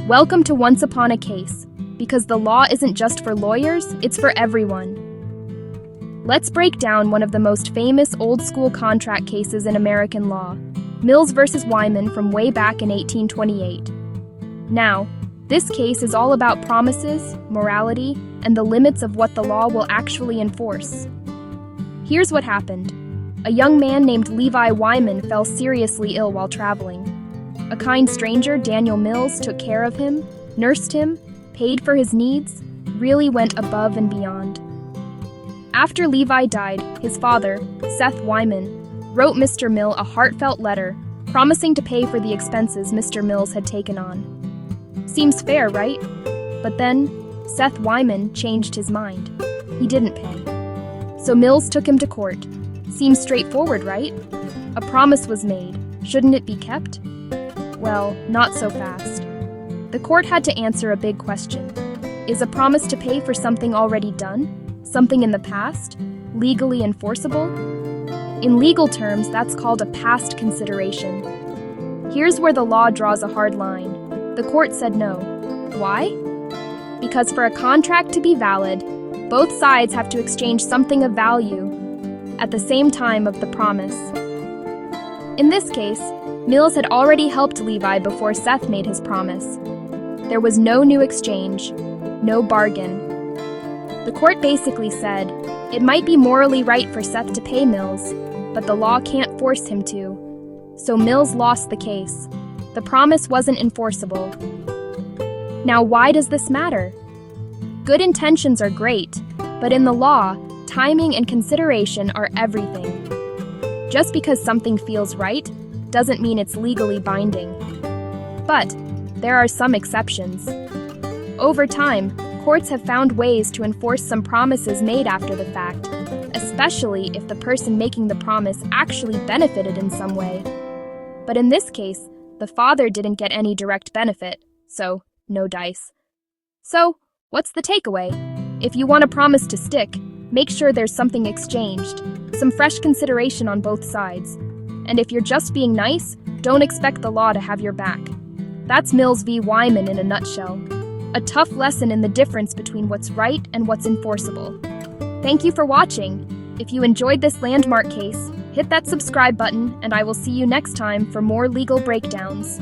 Welcome to Once Upon a Case, because the law isn't just for lawyers, it's for everyone. Let's break down one of the most famous old-school contract cases in American law, Mills versus Wyman from way back in 1828. Now, this case is all about promises, morality, and the limits of what the law will actually enforce. Here's what happened. A young man named Levi Wyman fell seriously ill while traveling. A kind stranger, Daniel Mills, took care of him, nursed him, paid for his needs, really went above and beyond. After Levi died, his father, Seth Wyman, wrote Mr. Mill a heartfelt letter, promising to pay for the expenses Mr. Mills had taken on. Seems fair, right? But then, Seth Wyman changed his mind. He didn't pay. So Mills took him to court. Seems straightforward, right? A promise was made. Shouldn't it be kept? Well, not so fast. The court had to answer a big question. Is a promise to pay for something already done, something in the past, legally enforceable? In legal terms, that's called a past consideration. Here's where the law draws a hard line. The court said no. Why? Because for a contract to be valid, both sides have to exchange something of value at the same time of the promise. In this case, Mills had already helped Levi before Seth made his promise. There was no new exchange, no bargain. The court basically said, it might be morally right for Seth to pay Mills, but the law can't force him to. So Mills lost the case. The promise wasn't enforceable. Now, why does this matter? Good intentions are great, but in the law, timing and consideration are everything. Just because something feels right doesn't mean it's legally binding. But there are some exceptions. Over time, courts have found ways to enforce some promises made after the fact, especially if the person making the promise actually benefited in some way. But in this case, the father didn't get any direct benefit, so no dice. So, what's the takeaway? If you want a promise to stick, make sure there's something exchanged, some fresh consideration on both sides. And if you're just being nice, don't expect the law to have your back. That's Mills v. Wyman in a nutshell. A tough lesson in the difference between what's right and what's enforceable. Thank you for watching. If you enjoyed this landmark case, hit that subscribe button, and I will see you next time for more legal breakdowns.